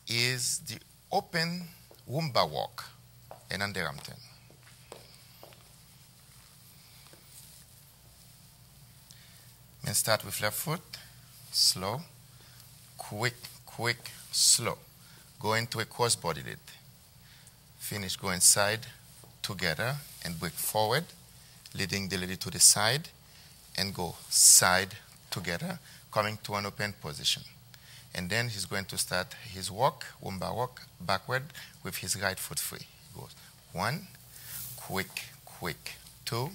is the open Wumba walk in Anderhampton. And start with left foot, slow, quick, quick, slow. Go into a cross body lead. Finish going side together and break forward, leading the lady to the side and go side together, coming to an open position. And then he's going to start his walk, Wumba walk, backward with his right foot free. He goes 1, quick, quick, 2,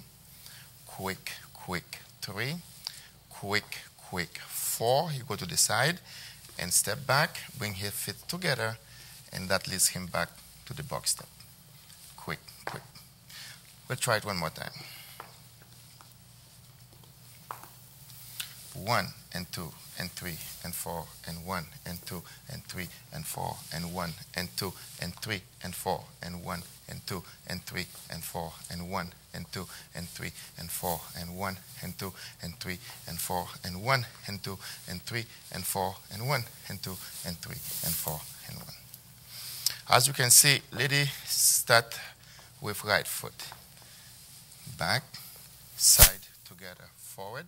quick, quick, 3, quick, quick, 4. He go to the side and step back, bring his feet together, and that leads him back to the box step. Quick, quick. We'll try it one more time. 1 and 2 and 3 and 4 and 1 and 2 and 3 and 4 and 1 and 2 and 3 and 4 and 1 and 2 and 3 and 4 and 1 and 2 and 3 and 4 and 1 and 2 and 3 and 4 and 1 and 2 and 3 and 4 and 1 and 2 and 3 and 4 and 1. As you can see, lady start with right foot. Back, side together, forward,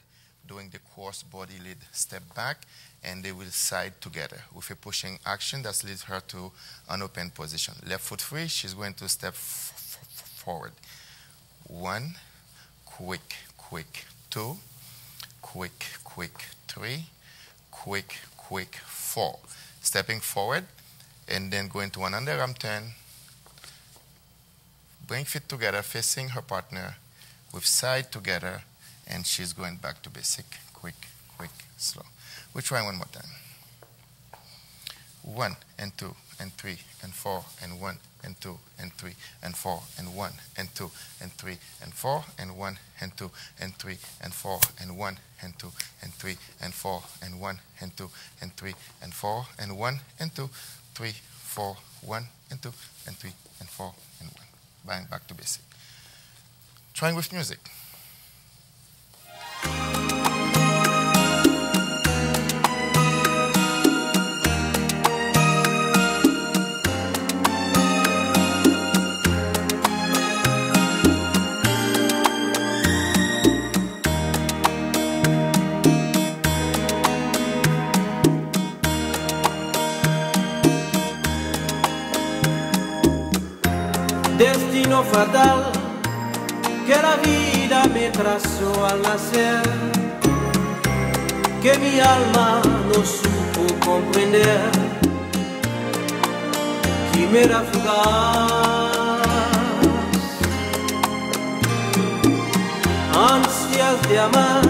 doing the cross body lead step back, and they will side together with a pushing action that leads her to an open position. Left foot free, she's going to step forward. 1, quick, quick, 2, quick, quick, 3, quick, quick, 4. Stepping forward, and then going to an underarm turn. Bring feet together, facing her partner with side together, and she's going back to basic. Quick, quick, slow. We'll try one more time. 1 and 2 and 3 and 4 and 1 and 2 and 3 and 4 and 1 and 2 and 3 and 4 and 1 and 2 and 3 and 4 and 1 and 2 and 3 and 4 and 1 and 2 and 3 and 4 and 1 and 2, 3, 4, 1 and 2 and 3 and 4 and 1. Bang, back to basic. Trying with music. Destino fatal que la vida me trazó al nacer, que mi alma no supo comprender, quimera fugaz, ansias de amar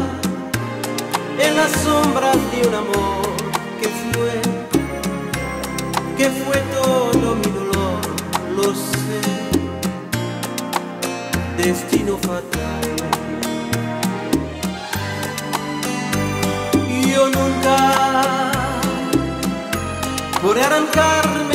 en las sombras de un amor que fue todo mi dolor, lo sé. Destino fatal. Yo nunca podré arrancarme